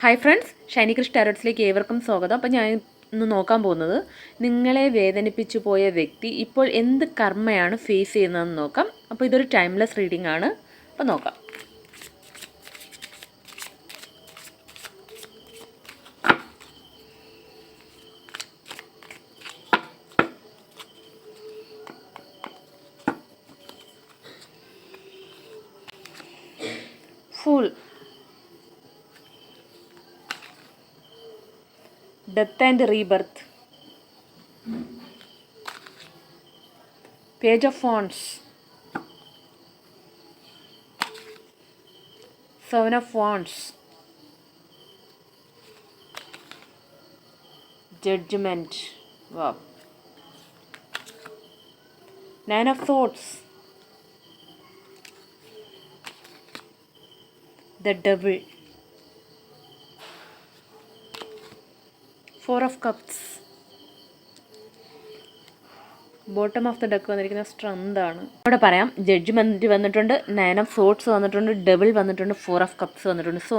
Hi friends, Shiny കൃഷ് ടാരോട്സിലേക്ക് ഏവർക്കും സ്വാഗതം. അപ്പോൾ ഞാൻ ഇന്ന് നോക്കാൻ പോകുന്നത് നിങ്ങളെ വേദനിപ്പിച്ചു പോയ വ്യക്തി ഇപ്പോൾ എന്ത് കർമ്മയാണ് ഫേസ് ചെയ്യുന്നതെന്ന് നോക്കാം. അപ്പോൾ ഇതൊരു ടൈംലെസ് റീഡിംഗ് ആണ്. അപ്പോൾ നോക്കാം. Full Death and Rebirth, Page of Wands, Seven of Wands, Judgment, wow, Nine of Swords, the Devil, Four of Cups, bottom of the deck വന്നിരിക്കുന്ന സ്ട്രെങ്ത് ആണ്. ഇവിടെ പറയാം, ജഡ്ജ്മെൻറ്റ് വന്നിട്ടുണ്ട്, നയൻ ഓഫ് സോർട്സ് വന്നിട്ടുണ്ട്, double വന്നിട്ടുണ്ട്, ഫോർ ഓഫ് കപ്സ് വന്നിട്ടുണ്ട്. So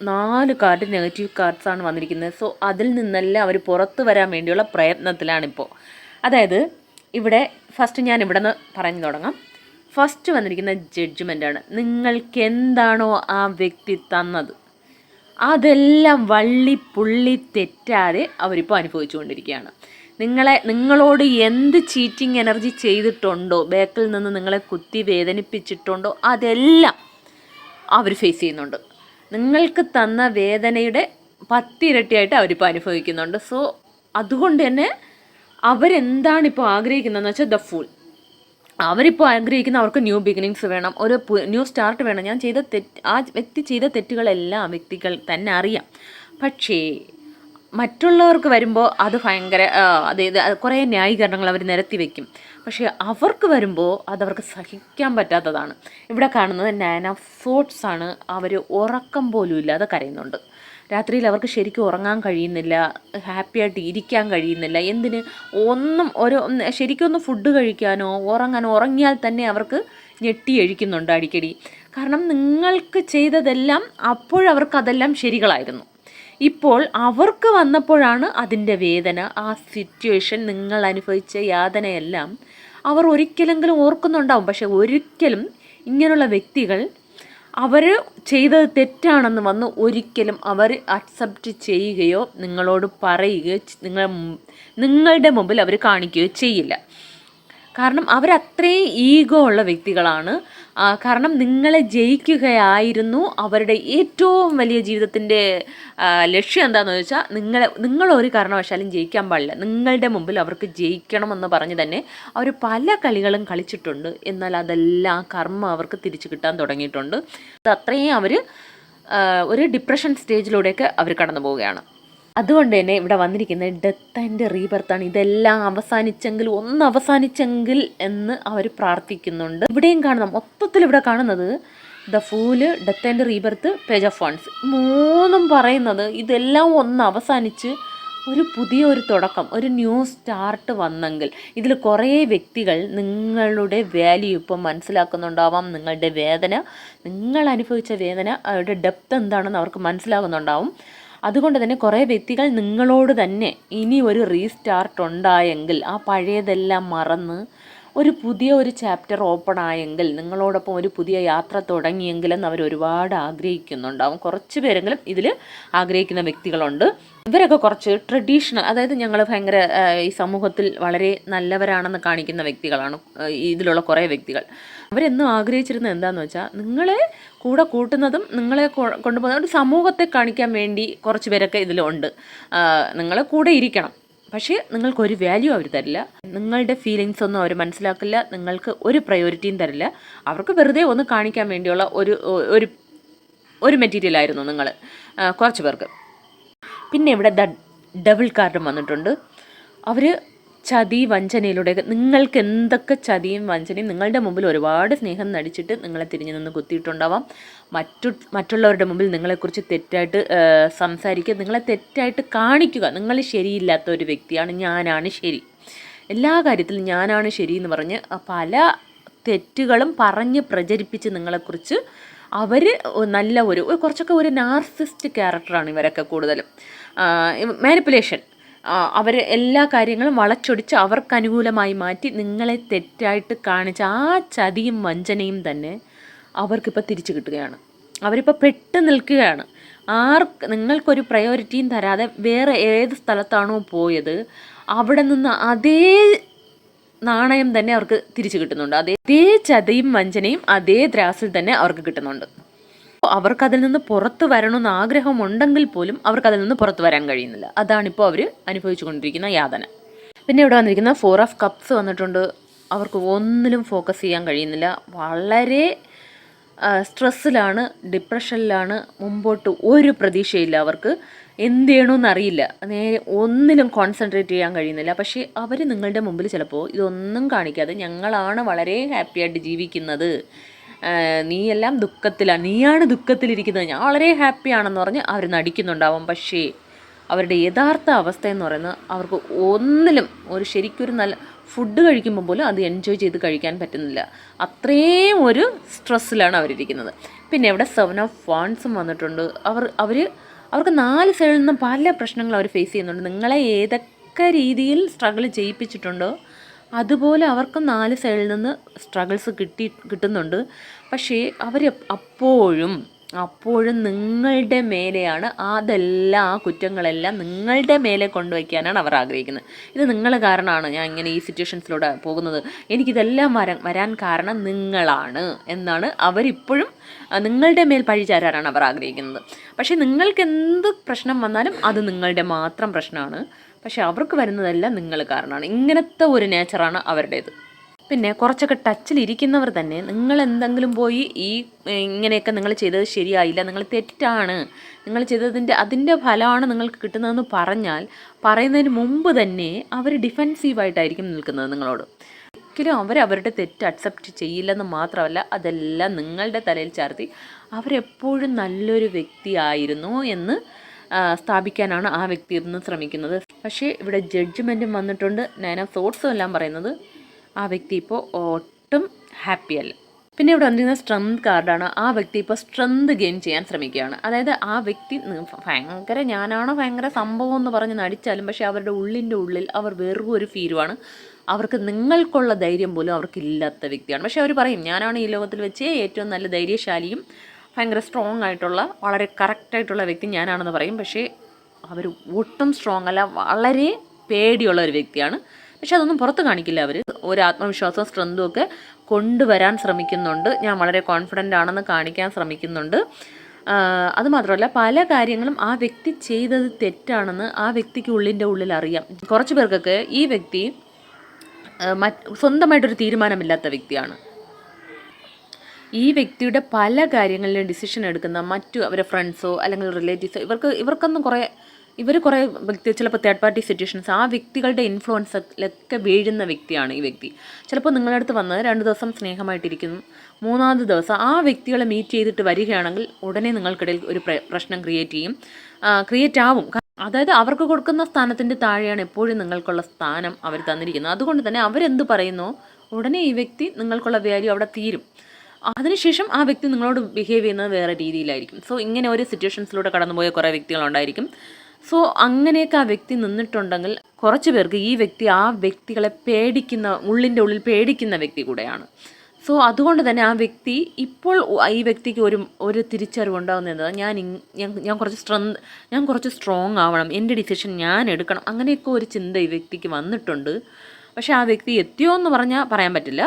4 card negative cards ആണ് വന്നിരിക്കുന്നത്. സോ അതിൽ നിന്നെല്ലാം അവർ പുറത്ത് വരാൻ വേണ്ടിയുള്ള പ്രയത്നത്തിലാണിപ്പോൾ. അതായത് ഇവിടെ ഫസ്റ്റ് ഞാൻ ഇവിടെ നിന്ന് പറഞ്ഞു തുടങ്ങാം. ഫസ്റ്റ് വന്നിരിക്കുന്ന ജഡ്ജ്മെൻ്റാണ്. നിങ്ങൾക്ക് എന്താണോ ആ വ്യക്തി തന്നത് അതെല്ലാം പുള്ളി തെറ്റാതെ അവരിപ്പോൾ അനുഭവിച്ചുകൊണ്ടിരിക്കുകയാണ്. നിങ്ങളോട് എന്ത് ചീറ്റിംഗ് എനർജി ചെയ്തിട്ടുണ്ടോ, ബാക്കിൽ നിന്ന് നിങ്ങളെ കുത്തി വേദനിപ്പിച്ചിട്ടുണ്ടോ, അതെല്ലാം അവർ ഫേസ് ചെയ്യുന്നുണ്ട്. നിങ്ങൾക്ക് തന്ന വേദനയുടെ 10 ഇരട്ടിയായിട്ട് അവരിപ്പോൾ അനുഭവിക്കുന്നുണ്ട്. സോ അതുകൊണ്ട് തന്നെ അവരെന്താണിപ്പോൾ ആഗ്രഹിക്കുന്നതെന്ന് വെച്ചാൽ ദ ഫൂൾ. അവരിപ്പോൾ ആഗ്രഹിക്കുന്ന അവർക്ക് ന്യൂ ബിഗിനിങ്സ് വേണം, ഒരു ന്യൂ സ്റ്റാർട്ട് വേണം. ആ വ്യക്തി ചെയ്ത തെറ്റുകളെല്ലാം ആ വ്യക്തികൾ തന്നെ അറിയാം. പക്ഷേ മറ്റുള്ളവർക്ക് വരുമ്പോൾ അത് ഭയങ്കര അതായത് കുറേ ന്യായീകരണങ്ങൾ അവർ നിരത്തി വയ്ക്കും. പക്ഷേ അവർക്ക് വരുമ്പോൾ അതവർക്ക് സഹിക്കാൻ പറ്റാത്തതാണ്. ഇവിടെ കാണുന്നത് 9 ഓഫ് സോർട്സ് ആണ്. അവർ ഉറക്കം പോലും ഇല്ലാതെ കരയുന്നുണ്ട്. രാത്രിയിൽ അവർക്ക് ശരിക്കും ഉറങ്ങാൻ കഴിയുന്നില്ല, ഹാപ്പിയായിട്ട് ഇരിക്കാൻ കഴിയുന്നില്ല. എന്തിന് ശരിക്കും ഫുഡ് കഴിക്കാനോ ഉറങ്ങാനോ, ഉറങ്ങിയാൽ തന്നെ അവർക്ക് ഞെട്ടിയഴിക്കുന്നുണ്ട് അടിക്കടി. കാരണം നിങ്ങൾക്ക് ചെയ്തതെല്ലാം അപ്പോഴവർക്കതെല്ലാം ശരികളായിരുന്നു. ഇപ്പോൾ അവർക്ക് വന്നപ്പോഴാണ് അതിൻ്റെ വേദന, ആ സിറ്റുവേഷൻ, നിങ്ങൾ അനുഭവിച്ച യാതനയെല്ലാം അവർ ഒരിക്കലെങ്കിലും ഓർക്കുന്നുണ്ടാവും. പക്ഷെ ഒരിക്കലും ഇങ്ങനെയുള്ള വ്യക്തികൾ അവർ ചെയ്തത് തെറ്റാണെന്ന് വന്ന് ഒരിക്കലും അവർ അക്സെപ്റ്റ് ചെയ്യുകയോ നിങ്ങളോട് പറയുകയോ നിങ്ങളുടെ മുമ്പിൽ അവർ കാണിക്കുകയോ ചെയ്യില്ല. കാരണം അവരത്രയും ഈഗോ ഉള്ള വ്യക്തികളാണ്. കാരണം നിങ്ങളെ ജയിക്കുകയായിരുന്നു അവരുടെ ഏറ്റവും വലിയ ജീവിതത്തിൻ്റെ ലക്ഷ്യം. എന്താണെന്ന് വെച്ചാൽ നിങ്ങളൊരു കാരണവശാലും ജയിക്കാൻ പാടില്ല. നിങ്ങളുടെ മുമ്പിൽ അവർക്ക് ജയിക്കണമെന്ന് പറഞ്ഞ് തന്നെ അവർ പല കളികളും കളിച്ചിട്ടുണ്ട്. എന്നാൽ അതെല്ലാം കർമ്മം അവർക്ക് തിരിച്ചു കിട്ടാൻ തുടങ്ങിയിട്ടുണ്ട്. അത്രയും അവർ ഒരു ഡിപ്രഷൻ സ്റ്റേജിലൂടെയൊക്കെ അവർ കടന്നു പോവുകയാണ്. അതുകൊണ്ട് തന്നെ ഇവിടെ വന്നിരിക്കുന്നത് ഡെത്ത് ആൻഡ് റീബർത്താണ്. ഇതെല്ലാം അവസാനിച്ചെങ്കിൽ എന്ന് അവർ പ്രാർത്ഥിക്കുന്നുണ്ട്. ഇവിടെയും കാണുന്ന മൊത്തത്തിൽ ഇവിടെ കാണുന്നത് the fool, death and rebirth, page of wands, 3ഉം പറയുന്നത് ഇതെല്ലാം അവസാനിച്ച് ഒരു തുടക്കം, ഒരു ന്യൂ സ്റ്റാർട്ട് വന്നെങ്കിൽ. ഇതിൽ കുറേ വ്യക്തികൾ നിങ്ങളുടെ വാല്യൂ ഇപ്പം മനസ്സിലാക്കുന്നുണ്ടാവാം. നിങ്ങളുടെ വേദന, നിങ്ങൾ അനുഭവിച്ച വേദന, അവരുടെ ഡെപ്ത് എന്താണെന്ന് അവർക്ക് മനസ്സിലാകുന്നുണ്ടാവും. അതുകൊണ്ട് തന്നെ കുറേ വ്യക്തികൾ നിങ്ങളോട് തന്നെ ഇനി ഒരു റീസ്റ്റാർട്ട് ഉണ്ടായെങ്കിൽ, ആ പഴയതെല്ലാം മറന്ന് ഒരു ചാപ്റ്റർ ഓപ്പൺ ആയെങ്കിൽ, നിങ്ങളോടൊപ്പം ഒരു പുതിയ യാത്ര തുടങ്ങിയെങ്കിലെന്ന് അവർ ഒരുപാട് ആഗ്രഹിക്കുന്നുണ്ടാവും. കുറച്ച് പേരെങ്കിലും ഇതിൽ ആഗ്രഹിക്കുന്ന വ്യക്തികളുണ്ട്. ഇവരൊക്കെ കുറച്ച് ട്രഡീഷണൽ, അതായത് ഞങ്ങൾ ഭയങ്കര ഈ സമൂഹത്തിൽ വളരെ നല്ലവരാണെന്ന് കാണിക്കുന്ന വ്യക്തികളാണ് ഇതിലുള്ള കുറേ വ്യക്തികൾ. അവരെന്നും ആഗ്രഹിച്ചിരുന്നത് എന്താണെന്ന് വെച്ചാൽ നിങ്ങളെ കൂടെ കൂട്ടുന്നതും നിങ്ങളെ കൊണ്ടുപോകുന്ന ഒരു സമൂഹത്തെ കാണിക്കാൻ വേണ്ടി കുറച്ച് പേരൊക്കെ ഇതിലുണ്ട്. നിങ്ങളെ കൂടെ ഇരിക്കണം, പക്ഷേ നിങ്ങൾക്കൊരു വാല്യൂ അവർ തരില്ല. നിങ്ങളുടെ ഫീലിങ്സ് ഒന്നും അവർ മനസ്സിലാക്കില്ല. നിങ്ങൾക്ക് ഒരു പ്രയോറിറ്റിയും തരില്ല. അവർക്ക് വെറുതെ ഒന്ന് കാണിക്കാൻ വേണ്ടിയുള്ള ഒരു മെറ്റീരിയലായിരുന്നു നിങ്ങൾ കുറച്ച് പേർക്ക്. പിന്നെ ഇവിടെ ഡബിൾ കാർഡും വന്നിട്ടുണ്ട്. അവർ ചതി വഞ്ചനയിലൂടെ നിങ്ങൾക്ക് എന്തൊക്കെ ചതിയും വഞ്ചനയും, നിങ്ങളുടെ മുമ്പിൽ ഒരുപാട് സ്നേഹം നടിച്ചിട്ട് നിങ്ങളെ തിരിഞ്ഞു നിന്ന് കുത്തിയിട്ടുണ്ടാവാം. മറ്റുള്ളവരുടെ മുമ്പിൽ നിങ്ങളെക്കുറിച്ച് തെറ്റായിട്ട് സംസാരിക്കുക, നിങ്ങളെ തെറ്റായിട്ട് കാണിക്കുക. നിങ്ങൾ ശരിയില്ലാത്ത ഒരു വ്യക്തിയാണ്, ഞാനാണ് ശരി, എല്ലാ കാര്യത്തിലും ഞാനാണ് ശരി എന്ന് പറഞ്ഞ് പല തെറ്റുകളും പറഞ്ഞ് പ്രചരിപ്പിച്ച് നിങ്ങളെക്കുറിച്ച് അവർ നല്ല കുറച്ചൊക്കെ ഒരു നാർസിസ്റ്റ് ക്യാരക്ടറാണ് ഇവരൊക്കെ കൂടുതലും. മാനിപ്പുലേഷൻ, അവർ എല്ലാ കാര്യങ്ങളും വളച്ചൊടിച്ച് അവർക്ക് അനുകൂലമായി മാറ്റി നിങ്ങളെ തെറ്റായിട്ട് കാണിച്ച ആ ചതിയും വഞ്ചനയും തന്നെ അവർക്കിപ്പോൾ തിരിച്ചു കിട്ടുകയാണ്. അവരിപ്പോൾ പെട്ട് നിൽക്കുകയാണ്. നിങ്ങൾക്കൊരു പ്രയോറിറ്റിയും തരാതെ വേറെ ഏത് സ്ഥലത്താണോ പോയത് അവിടെ നിന്ന് അതേ നാണയം തന്നെ അവർക്ക് തിരിച്ചു കിട്ടുന്നുണ്ട്. അതേ ചതിയും വഞ്ചനയും അതേ ദ്രാസിൽ തന്നെ അവർക്ക് കിട്ടുന്നുണ്ട്. അവർക്കതിൽ നിന്ന് പുറത്തു വരണമെന്ന് ആഗ്രഹമുണ്ടെങ്കിൽ പോലും അവർക്കതിൽ നിന്ന് പുറത്തു വരാൻ കഴിയുന്നില്ല. അതാണിപ്പോൾ അവർ അനുഭവിച്ചു കൊണ്ടിരിക്കുന്ന യാതന. പിന്നെ ഇവിടെ വന്നിരിക്കുന്ന 4 ഓഫ് കപ്സ് വന്നിട്ടുണ്ട്. അവർക്ക് ഒന്നിലും ഫോക്കസ് ചെയ്യാൻ കഴിയുന്നില്ല. വളരെ സ്ട്രെസ്സിലാണ്, ഡിപ്രഷനിലാണ്. മുമ്പോട്ട് ഒരു പ്രതീക്ഷയില്ല അവർക്ക്. എന്ത് ചെയ്യണമെന്നറിയില്ല. നേരെ ഒന്നിലും കോൺസെൻട്രേറ്റ് ചെയ്യാൻ കഴിയുന്നില്ല. പക്ഷേ അവർ നിങ്ങളുടെ മുമ്പിൽ ചിലപ്പോൾ ഇതൊന്നും കാണിക്കാതെ ഞങ്ങളാണ് വളരെ ഹാപ്പിയായിട്ട് ജീവിക്കുന്നത്, നീയെല്ലാം ദുഃഖത്തിലാണ്, നീയാണ് ദുഃഖത്തിലിരിക്കുന്നത്, ഞാൻ വളരെ ഹാപ്പിയാണെന്ന് പറഞ്ഞ് അവർ നടിക്കുന്നുണ്ടാവും. പക്ഷേ അവരുടെ യഥാർത്ഥ അവസ്ഥ എന്ന് പറയുന്നത് അവർക്ക് ഒന്നിലും ശരിക്കൊരു നല്ല ഫുഡ് കഴിക്കുമ്പോൾ പോലും അത് എൻജോയ് ചെയ്ത് കഴിക്കാൻ പറ്റുന്നില്ല. അത്രയും ഒരു സ്ട്രെസ്സിലാണ് അവരിയ്ക്കുന്നത്. പിന്നെ ഇവിടെ 7 ഓഫ് വാൺസും വന്നിട്ടുണ്ട്. അവർക്ക് 4 സൈഡിൽ നിന്നും പല പ്രശ്നങ്ങളും അവർ ഫേസ് ചെയ്യുന്നുണ്ട്. നിങ്ങളെ ഏതൊക്കെ രീതിയിൽ സ്ട്രഗിൾ ചെയ്യിപ്പിച്ചിട്ടുണ്ടോ അതുപോലെ അവർക്ക് 4 സൈഡിൽ നിന്ന് സ്ട്രഗിൾസ് കിട്ടുന്നുണ്ട്. പക്ഷേ അവർ അപ്പോഴും നിങ്ങളുടെ മേലെയാണ് അതെല്ലാം, ആ കുറ്റങ്ങളെല്ലാം നിങ്ങളുടെ മേലെ കൊണ്ടുവയ്ക്കാനാണ് അവർ ആഗ്രഹിക്കുന്നത്. ഇത് നിങ്ങൾ കാരണമാണ് ഞാൻ ഇങ്ങനെ ഈ സിറ്റുവേഷൻസിലൂടെ പോകുന്നത്, എനിക്കിതെല്ലാം വരാൻ കാരണം നിങ്ങളാണ് എന്നാണ് അവരിപ്പോഴും നിങ്ങളുടെ മേൽ പഴി ചാരാനാണ് അവർ ആഗ്രഹിക്കുന്നത്. പക്ഷേ നിങ്ങൾക്ക് എന്ത് പ്രശ്നം വന്നാലും അത് നിങ്ങളുടെ മാത്രം പ്രശ്നമാണ്. പക്ഷെ അവർക്ക് വരുന്നതെല്ലാം നിങ്ങൾ കാരണമാണ്. ഇങ്ങനത്തെ ഒരു നേച്ചറാണ് അവരുടേത്. പിന്നെ കുറച്ചൊക്കെ ടച്ചിലിരിക്കുന്നവർ തന്നെ നിങ്ങൾ എന്തെങ്കിലും പോയി ഇങ്ങനെയൊക്കെ നിങ്ങൾ ചെയ്തത് ശരിയായില്ല, നിങ്ങൾ തെറ്റാണ്, നിങ്ങൾ അതിൻ്റെ ഫലമാണ് നിങ്ങൾക്ക് കിട്ടുന്നതെന്ന് പറയുന്നതിന് മുമ്പ് തന്നെ അവർ ഡിഫെൻസീവായിട്ടായിരിക്കും നിൽക്കുന്നത് നിങ്ങളോട്. ഒരിക്കലും അവരുടെ തെറ്റ് അക്സെപ്റ്റ് ചെയ്യില്ലെന്ന് മാത്രമല്ല, അതെല്ലാം നിങ്ങളുടെ തലയിൽ ചാർത്തി അവരെപ്പോഴും നല്ലൊരു വ്യക്തിയായിരുന്നു എന്ന് സ്ഥാപിക്കാനാണ് ആ വ്യക്തി ഇന്ന് ശ്രമിക്കുന്നത്. പക്ഷേ ഇവിടെ ജഡ്ജ്മെൻറ്റും വന്നിട്ടുണ്ട്, 9 ഓഫ് സോർട്സും എല്ലാം പറയുന്നത് ആ വ്യക്തി ഇപ്പോൾ ഒട്ടും ഹാപ്പിയല്ല. പിന്നെ ഇവിടെ വന്നിരിക്കുന്ന സ്ട്രെങ്ത് കാർഡാണ്. ആ വ്യക്തി ഇപ്പോൾ സ്ട്രെങ്ത് ഗെയിൻ ചെയ്യാൻ ശ്രമിക്കുകയാണ്. അതായത് ആ വ്യക്തി ഞാനാണോ ഭയങ്കര സംഭവം എന്ന് പറഞ്ഞ് നടിച്ചാലും പക്ഷേ അവരുടെ ഉള്ളിൽ അവർ വെറും ഒരു ഫീലുമാണ്. അവർക്ക് നിങ്ങൾക്കുള്ള ധൈര്യം പോലും അവർക്കില്ലാത്ത വ്യക്തിയാണ്. പക്ഷേ അവർ പറയും ഞാനാണ് ഈ ലോകത്തിൽ വെച്ച് ഏറ്റവും നല്ല ധൈര്യശാലിയും ഭയങ്കര സ്ട്രോങ് ആയിട്ടുള്ള വളരെ കറക്റ്റായിട്ടുള്ള വ്യക്തി ഞാനാണെന്ന് പറയും. പക്ഷേ അവർ ഒട്ടും സ്ട്രോങ് അല്ല, വളരെ പേടിയുള്ള ഒരു വ്യക്തിയാണ്. പക്ഷെ അതൊന്നും പുറത്ത് കാണിക്കില്ല. അവർ ഒരു ആത്മവിശ്വാസവും സ്ട്രെങ്തും ഒക്കെ കൊണ്ടുവരാൻ ശ്രമിക്കുന്നുണ്ട്. ഞാൻ വളരെ കോൺഫിഡൻ്റ് ആണെന്ന് കാണിക്കാൻ ശ്രമിക്കുന്നുണ്ട്. അതുമാത്രമല്ല പല കാര്യങ്ങളും ആ വ്യക്തി ചെയ്തത് തെറ്റാണെന്ന് ആ വ്യക്തിക്ക് ഉള്ളിൽ അറിയാം. കുറച്ച് പേർക്കൊക്കെ ഈ വ്യക്തി സ്വന്തമായിട്ടൊരു തീരുമാനമില്ലാത്ത വ്യക്തിയാണ്. ഈ വ്യക്തിയുടെ പല കാര്യങ്ങളിലും ഡിസിഷൻ എടുക്കുന്ന അവരുടെ ഫ്രണ്ട്സോ അല്ലെങ്കിൽ റിലേറ്റീവ്സോ ഇവർക്കൊന്നും ഇവർ കുറേ ചിലപ്പോൾ തേർഡ് പാർട്ടി സിറ്റുവേഷൻസ് ആ വ്യക്തികളുടെ ഇൻഫ്ലുവൻസിലൊക്കെ വീഴുന്ന വ്യക്തിയാണ് ഈ വ്യക്തി. ചിലപ്പോൾ നിങ്ങളുടെ അടുത്ത് വന്ന് 2 ദിവസം സ്നേഹമായിട്ടിരിക്കുന്നു, 3-ാമത്തെ ദിവസം ആ വ്യക്തികളെ മീറ്റ് ചെയ്തിട്ട് വരികയാണെങ്കിൽ ഉടനെ നിങ്ങൾക്കിടയിൽ ഒരു പ്രശ്നം ക്രിയേറ്റ് ആവും. അതായത് അവർക്ക് കൊടുക്കുന്ന സ്ഥാനത്തിൻ്റെ താഴെയാണ് എപ്പോഴും നിങ്ങൾക്കുള്ള സ്ഥാനം അവർ തന്നിരിക്കുന്നത്. അതുകൊണ്ട് തന്നെ അവരെന്ത് പറയുന്നോ ഉടനെ ഈ വ്യക്തി നിങ്ങൾക്കുള്ള വാല്യൂ അവിടെ തീരും. അതിനുശേഷം ആ വ്യക്തി നിങ്ങളോട് ബിഹേവ് ചെയ്യുന്നത് വേറെ രീതിയിലായിരിക്കും. സോ ഇങ്ങനെ ഒരു സിറ്റുവേഷൻസിലൂടെ കടന്നുപോയ കുറേ വ്യക്തികളുണ്ടായിരിക്കും. സോ അങ്ങനെയൊക്കെ ആ വ്യക്തി നിന്നിട്ടുണ്ടെങ്കിൽ കുറച്ച് പേർക്ക് ഈ വ്യക്തി ആ വ്യക്തികളെ ഉള്ളിൽ പേടിക്കുന്ന വ്യക്തി കൂടെയാണ്. സോ അതുകൊണ്ട് തന്നെ ആ വ്യക്തി ഇപ്പോൾ ഈ വ്യക്തിക്ക് ഒരു തിരിച്ചറിവുണ്ടാകുന്നത് ഞാൻ കുറച്ച് സ്ട്രോങ് ആവണം, എൻ്റെ ഡിസിഷൻ ഞാൻ എടുക്കണം, അങ്ങനെയൊക്കെ ഒരു ചിന്ത ഈ വ്യക്തിക്ക് വന്നിട്ടുണ്ട്. പക്ഷേ ആ വ്യക്തി എത്തിയോ എന്ന് പറയാൻ പറ്റില്ല.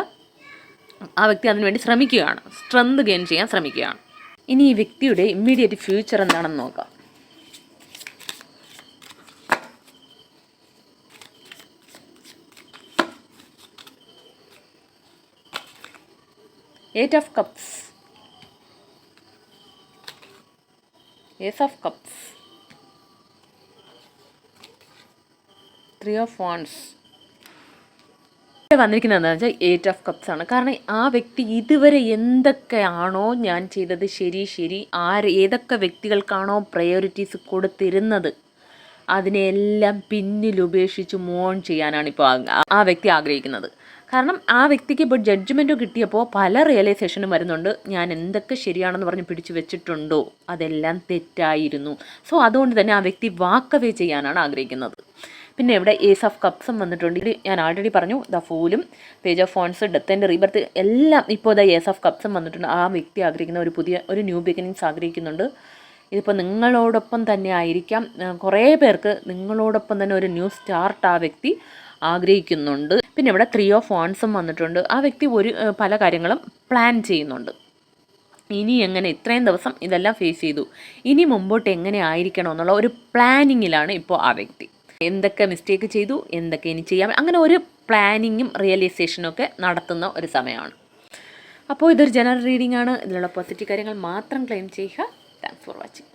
ആ വ്യക്തി അതിനുവേണ്ടി ശ്രമിക്കുകയാണ്, സ്ട്രെങ്ത് ഗെയിൻ ചെയ്യാൻ ശ്രമിക്കുകയാണ്. ഇനി ഈ വ്യക്തിയുടെ ഇമ്മീഡിയറ്റ് ഫ്യൂച്ചർ എന്താണെന്ന് നോക്കാം. Eight of Cups, Ace of Cups, 3 of Wands. വന്നിരിക്കുന്നത് എന്താണെന്ന് വെച്ചാൽ 8 ഓഫ് കപ്സ് ആണ്. കാരണം ആ വ്യക്തി ഇതുവരെ എന്തൊക്കെയാണോ ഞാൻ ചെയ്തത് ശരി ഏതൊക്കെ വ്യക്തികൾക്കാണോ പ്രയോറിറ്റീസ് കൊടുത്തിരുന്നത് അതിനെല്ലാം പിന്നിൽ ഉപേക്ഷിച്ച് മൂവ് ഓൺ ചെയ്യാനാണ് ഇപ്പോൾ ആ വ്യക്തി ആഗ്രഹിക്കുന്നത്. കാരണം ആ വ്യക്തിക്ക് ഇപ്പോൾ ജഡ്ജ്മെൻറ്റ് കിട്ടിയപ്പോൾ പല റിയലൈസേഷനും വരുന്നുണ്ട്. ഞാൻ എന്തൊക്കെ ശരിയാണെന്ന് പറഞ്ഞ് പിടിച്ചു വെച്ചിട്ടുണ്ടോ അതെല്ലാം തെറ്റായിരുന്നു. സോ അതുകൊണ്ട് തന്നെ ആ വ്യക്തി വാക്കവേ ചെയ്യാനാണ് ആഗ്രഹിക്കുന്നത്. പിന്നെ ഇവിടെ ഏസ് ഓഫ് കപ്സും വന്നിട്ടുണ്ട്. ഇത് ഞാൻ ആൾറെഡി പറഞ്ഞു, ദ ഫൂലും, page of phones, death and rebirth എല്ലാം ഇപ്പോൾ ദ ഏസ് ഓഫ് കപ്സും വന്നിട്ടുണ്ട്. ആ വ്യക്തി ആഗ്രഹിക്കുന്ന ഒരു ന്യൂ ബിഗിനിങ്സ് ആഗ്രഹിക്കുന്നുണ്ട്. ഇതിപ്പോൾ നിങ്ങളോടൊപ്പം തന്നെ ആയിരിക്കാം. കുറേ പേർക്ക് നിങ്ങളോടൊപ്പം തന്നെ ഒരു ന്യൂ സ്റ്റാർട്ട് ആ വ്യക്തി ആഗ്രഹിക്കുന്നുണ്ട്. പിന്നെ ഇവിടെ 3 ഓഫ് വാൺസും വന്നിട്ടുണ്ട്. ആ വ്യക്തി പല കാര്യങ്ങളും പ്ലാൻ ചെയ്യുന്നുണ്ട്. ഇനി എങ്ങനെ ഇത്രയും ദിവസം ഇതെല്ലാം ഫേസ് ചെയ്തു, ഇനി മുമ്പോട്ട് എങ്ങനെ ആയിരിക്കണം എന്നുള്ള ഒരു പ്ലാനിങ്ങിലാണ് ഇപ്പോൾ ആ വ്യക്തി. എന്തൊക്കെ മിസ്റ്റേക്ക് ചെയ്തു, എന്തൊക്കെ ഇനി ചെയ്യാം, അങ്ങനെ ഒരു പ്ലാനിങ്ങും റിയലൈസേഷനും ഒക്കെ നടത്തുന്ന ഒരു സമയമാണ്. അപ്പോൾ ഇതൊരു ജനറൽ റീഡിംഗ് ആണ്. ഇതിലുള്ള പോസിറ്റീവ് കാര്യങ്ങൾ മാത്രം ക്ലെയിം ചെയ്യുക. Thanks for watching.